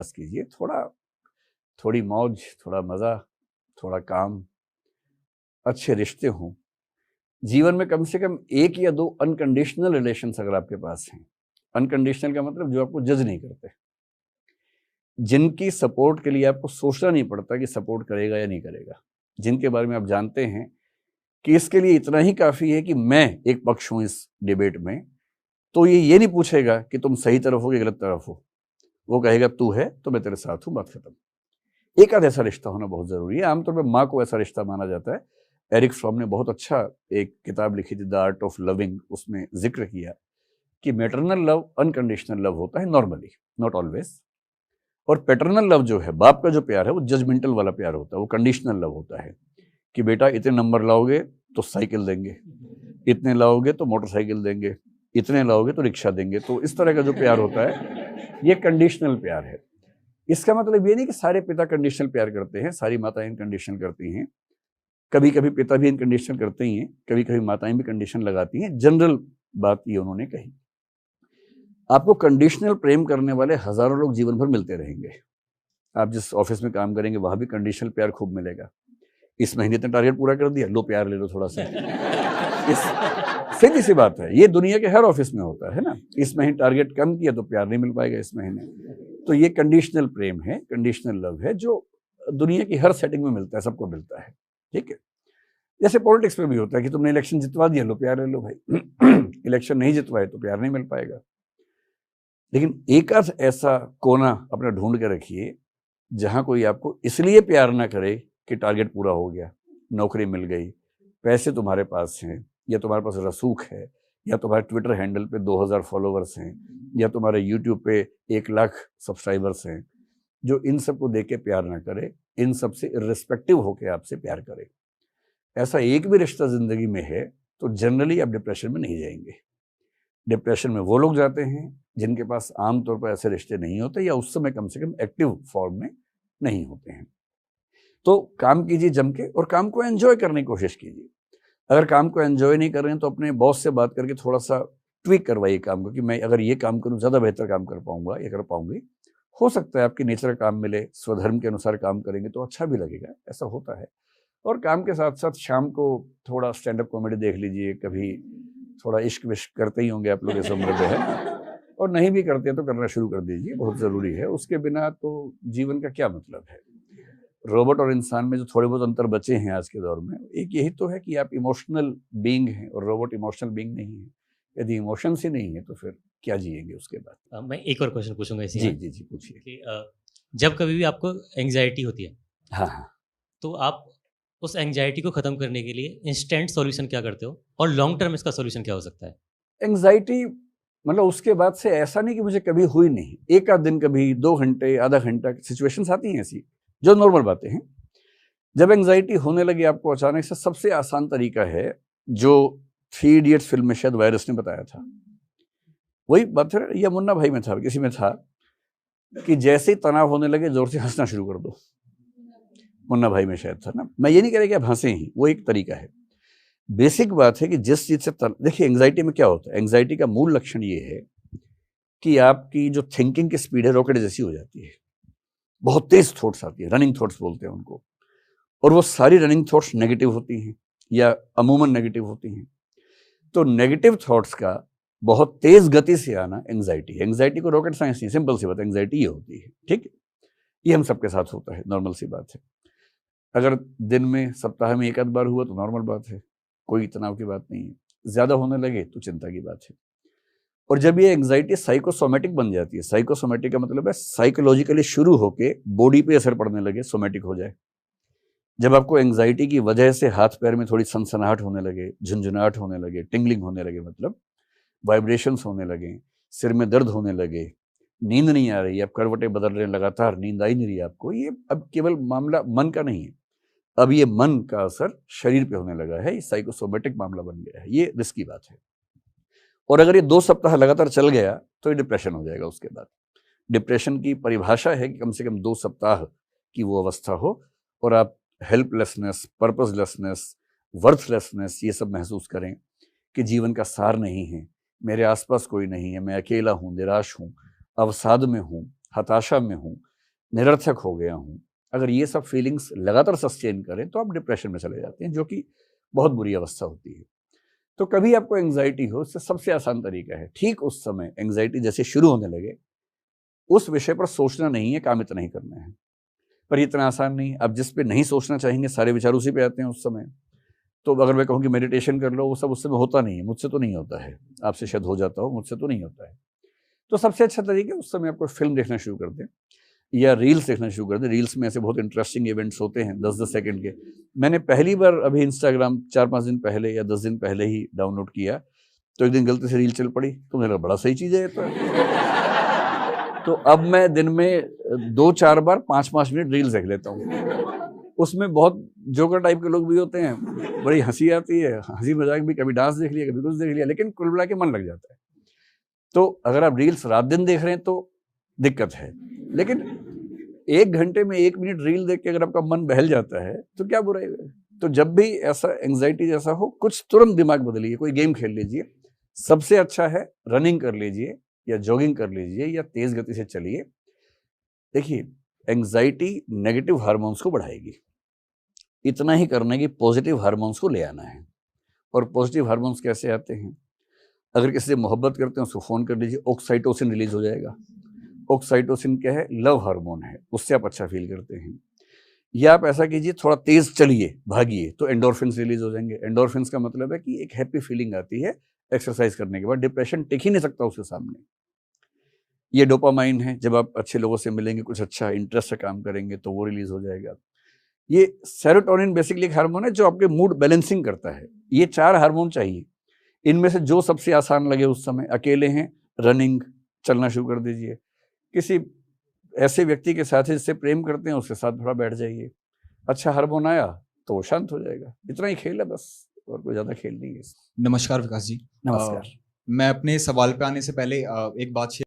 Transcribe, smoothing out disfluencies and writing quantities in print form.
बस कीजिए, थोड़ी मौज, थोड़ा मज़ा, थोड़ा काम, अच्छे रिश्ते हों। जीवन में कम से कम 1 या 2 अनकंडीशनल रिलेशंस अगर आपके पास हैं। अनकंडीशनल का मतलब जो आपको जज नहीं करते, जिनकी सपोर्ट के लिए आपको सोचना नहीं पड़ता कि सपोर्ट करेगा या नहीं करेगा, जिनके बारे में आप जानते हैं कि इसके लिए इतना ही काफ़ी है कि मैं एक पक्ष हूँ इस डिबेट में, तो ये नहीं पूछेगा कि तुम सही तरफ हो कि गलत तरफ हो। वो कहेगा तू है तो मैं तेरे साथ हूँ, बात खत्म। एक आध ऐसा रिश्ता होना बहुत ज़रूरी है। आमतौर पर माँ को ऐसा रिश्ता माना जाता है। एरिक फ्रॉम ने बहुत अच्छा एक किताब लिखी थी, द आर्ट ऑफ लविंग, उसमें जिक्र किया कि मैटरनल लव अनकंडीशनल लव होता है नॉर्मली, नॉट ऑलवेज। और पैटर्नल लव जो है, बाप का जो प्यार है, वो जजमेंटल वाला प्यार होता है, वो कंडीशनल लव होता है कि बेटा इतने नंबर लाओगे तो साइकिल देंगे, इतने लाओगे तो मोटरसाइकिल देंगे, इतने लाओगे तो रिक्शा देंगे। तो इस तरह का जो प्यार होता है ये कंडीशनल प्यार है। इसका मतलब ये नहीं कि सारे पिता कंडीशनल प्यार करते हैं, सारी माताएं इनकंडीशनल करती हैं। कभी कभी पिता भी इनकंडीशनल करते ही हैं, कभी कभी माताएं भी कंडीशन लगाती हैं। जनरल बात ये उन्होंने कही। आपको कंडीशनल प्रेम करने वाले हजारों लोग जीवन भर मिलते रहेंगे। आप जिस ऑफिस में काम करेंगे वहां भी कंडीशनल प्यार खूब मिलेगा। इस महीने इतना टारगेट पूरा कर दिया, लो प्यार ले लो थोड़ा सा। सीधी सी बात है, ये दुनिया के हर ऑफिस में होता है ना। इस महीने टारगेट कम किया तो प्यार नहीं मिल पाएगा इस महीने। तो ये कंडीशनल प्रेम है, कंडीशनल लव है, जो दुनिया की हर सेटिंग में मिलता है, सबको मिलता है। ठीक है, जैसे पॉलिटिक्स में भी होता है कि तुमने इलेक्शन जितवा दिया, लो प्यार ले लो भाई। इलेक्शन नहीं जितवाए तो प्यार नहीं मिल पाएगा। लेकिन एक आध ऐसा कोना अपना ढूंढ के रखिए जहां कोई आपको इसलिए प्यार ना करे कि टारगेट पूरा हो गया, नौकरी मिल गई, पैसे तुम्हारे पास हैं, या तुम्हारे पास रसूख है, या तुम्हारे ट्विटर हैंडल पे 2000 फॉलोवर्स हैं, या तुम्हारे यूट्यूब पे 1 लाख सब्सक्राइबर्स हैं, जो इन सबको देख के प्यार ना करे, इन सब से इर्रिस्पेक्टिव होकर आपसे प्यार करे। ऐसा एक भी रिश्ता जिंदगी में है तो जनरली आप डिप्रेशन में नहीं जाएंगे। डिप्रेशन में वो लोग जाते हैं जिनके पास आमतौर पर ऐसे रिश्ते नहीं होते, या उस समय कम से कम एक्टिव फॉर्म में नहीं होते हैं। तो काम कीजिए जम के, और काम को एंजॉय करने की कोशिश कीजिए। अगर काम को एंजॉय नहीं कर रहे हैं तो अपने बॉस से बात करके थोड़ा सा ट्विक करवाइए काम को कि मैं अगर ये काम करूँ ज़्यादा बेहतर काम कर पाऊंगा या कर पाऊंगी। हो सकता है आपकी नेचर का काम मिले, स्वधर्म के अनुसार काम करेंगे तो अच्छा भी लगेगा, ऐसा होता है। और काम के साथ साथ शाम को थोड़ा स्टैंड अप कॉमेडी देख लीजिए, कभी थोड़ा इश्क विश्क करते ही होंगे आप लोग इस उम्र में, है। और नहीं भी करते तो करना शुरू कर दीजिए, बहुत ज़रूरी है। उसके बिना तो जीवन का क्या मतलब है। रोबोट और इंसान में जो थोड़े बहुत अंतर बचे हैं आज के दौर में, एक यही तो है कि आप इमोशनल बीइंग हैं और रोबोट इमोशनल बीइंग नहीं है। यदि इमोशंस ही नहीं है तो फिर क्या जिएंगे उसके बाद। मैं एक और क्वेश्चन पूछूंगा इसी जी में जी जी पूछिए। कि जब कभी भी आपको एंग्जाइटी होती है, हाँ हाँ। तो आप उस एंग्जाइटी को ख़त्म करने के लिए इंस्टेंट सॉल्यूशन क्या करते हो, और लॉन्ग टर्म इसका सॉल्यूशन क्या हो सकता है? एंग्जाइटी मतलब उसके बाद से ऐसा नहीं कि मुझे कभी हुई नहीं, एक आध दिन, कभी 2 घंटे, आधा घंटा, सिचुएशंस आती हैं ऐसी जो नॉर्मल बातें हैं। जब एंग्जाइटी होने लगी आपको अचानक से, सबसे आसान तरीका है जो 3 इडियट्स फिल्म में शायद वायरस ने बताया था। वही बात है, या मुन्ना भाई में था, किसी में था, कि जैसे ही तनाव होने लगे जोर से हंसना शुरू कर दो। मुन्ना भाई में शायद था ना। मैं ये नहीं कह रहा कि आप हंसे ही, वो एक तरीका है। बेसिक बात है कि जिस चीज से देखिए, एंग्जाइटी में क्या होता है, एंग्जाइटी का मूल लक्षण ये है कि आपकी जो थिंकिंग की स्पीड है रॉकेट जैसी हो जाती है। बहुत तेज थॉट्स आती है, रनिंग थॉट्स बोलते हैं उनको, और वो सारी रनिंग थॉट्स नेगेटिव होती हैं या अमूमन नेगेटिव होती हैं। तो नेगेटिव थॉट्स का बहुत तेज गति से आना एंग्जाइटी। एंग्जाइटी को रॉकेट साइंस नहीं, सिंपल सी बात, एंग्जाइटी ये होती है। ठीक, ये हम सबके साथ होता है, नॉर्मल सी बात है। अगर दिन में, सप्ताह में 1 आध बार हुआ तो नॉर्मल बात है, कोई तनाव की बात नहीं है। ज्यादा होने लगे तो चिंता की बात है। और जब ये एंग्जाइटी साइकोसोमेटिक बन जाती है, साइकोसोमेटिक का मतलब है साइकोलॉजिकली शुरू होके बॉडी पे असर पड़ने लगे, सोमेटिक हो जाए। जब आपको एंग्जाइटी की वजह से हाथ पैर में थोड़ी सनसनाहट होने लगे, झुंझुनाहट होने लगे, टिंगलिंग होने लगे, मतलब वाइब्रेशंस होने लगे, सिर में दर्द होने लगे, नींद नहीं आ रही, आप करवटें बदल रहे हैं, लगातार नींद आ ही नहीं रही आपको, ये अब केवल मामला मन का नहीं है, अब ये मन का असर शरीर पे होने लगा है, ये साइकोसोमेटिक मामला बन गया है, ये रिस्की बात है। और अगर ये 2 सप्ताह लगातार चल गया तो ये डिप्रेशन हो जाएगा उसके बाद। डिप्रेशन की परिभाषा है कि कम से कम 2 सप्ताह की वो अवस्था हो और आप हेल्पलेसनेस, पर्पसलेसनेस, वर्थलेसनेस ये सब महसूस करें कि जीवन का सार नहीं है, मेरे आसपास कोई नहीं है, मैं अकेला हूँ, निराश हूँ, अवसाद में हूँ, हताशा में हूँ, निरर्थक हो गया हूँ, अगर ये सब फीलिंग्स लगातार सस्टेन करें तो आप डिप्रेशन में चले जाते हैं, जो कि बहुत बुरी अवस्था होती है। तो कभी आपको एंग्जाइटी हो, इससे सबसे आसान तरीका है, ठीक उस समय एंग्जाइटी जैसे शुरू होने लगे, उस विषय पर सोचना नहीं है, कामित नहीं करना है। पर इतना आसान नहीं। अब जिस पे नहीं सोचना चाहेंगे, सारे विचार उसी पे आते हैं उस समय। तो अगर मैं कहूँ कि मेडिटेशन कर लो, वो सब उस समय होता नहीं है, मुझसे तो नहीं होता है, आपसे शायद हो जाता हो, मुझसे तो नहीं होता है। तो सबसे अच्छा तरीका उस समय आपको फिल्म देखना शुरू कर दें या रील्स देखना शुरू कर दें। रील्स में ऐसे बहुत इंटरेस्टिंग इवेंट्स होते हैं 10-10 सेकंड के। मैंने पहली बार अभी इंस्टाग्राम 4-5 दिन पहले या 10 दिन पहले ही डाउनलोड किया, तो एक दिन गलती से रील चल पड़ी, तो मुझे लगा बड़ा सही चीज़ है ये तो अब मैं दिन में 2-4 बार 5-5 मिनट रील्स देख लेता हूँ। उसमें बहुत जोकर टाइप के लोग भी होते हैं, बड़ी हंसी आती है, हंसी मजाक भी, कभी डांस देख लिया, कभी कुछ देख लिया, लेकिन कुल मिला के मन लग जाता है। तो अगर आप रील्स रात दिन देख रहे हैं तो दिक्कत है, लेकिन 1 घंटे में 1 मिनट रील देख के अगर आपका मन बहल जाता है तो क्या बुराई है। तो जब भी ऐसा एंग्जाइटी जैसा हो, कुछ तुरंत दिमाग बदलिए, कोई गेम खेल लीजिए। सबसे अच्छा है रनिंग कर लीजिए या जॉगिंग कर लीजिए या तेज गति से चलिए। देखिए, एंग्जाइटी नेगेटिव हार्मोन्स को बढ़ाएगी, इतना ही करना है कि पॉजिटिव हार्मोन्स को ले आना है। और पॉजिटिव हार्मोन्स कैसे आते हैं? अगर किसी से मोहब्बत करते हैं उसको फ़ोन कर लीजिए, ऑक्साइटोसिन रिलीज हो जाएगा। ऑक्साइटोसिन क्या है? लव हार्मोन है, उससे आप अच्छा फील करते हैं। या आप ऐसा कीजिए, थोड़ा तेज चलिए, भागिए, तो एंडोर्फिन्स रिलीज हो जाएंगे। एंडोर्फिन्स का मतलब है कि एक हैप्पी फीलिंग आती है एक्सरसाइज करने के बाद। डिप्रेशन टिक ही नहीं सकता उसके सामने। ये डोपामाइन है, जब आप अच्छे लोगों से मिलेंगे, कुछ अच्छा इंटरेस्ट से काम करेंगे तो वो रिलीज हो जाएगा। ये सेरोटोनिन बेसिकली एक हार्मोन है जो आपके मूड बैलेंसिंग करता है। ये 4 हार्मोन चाहिए। इनमें से जो सबसे आसान लगे उस समय, अकेले हैं, रनिंग, चलना शुरू कर दीजिए। किसी ऐसे व्यक्ति के साथ जिससे प्रेम करते हैं उसके साथ थोड़ा बैठ जाइए। अच्छा हार्मोन आया तो वो शांत हो जाएगा। इतना ही खेल है बस, और कोई ज़्यादा खेल नहीं है। नमस्कार विकास जी। नमस्कार। मैं अपने सवाल पे आने से पहले एक बात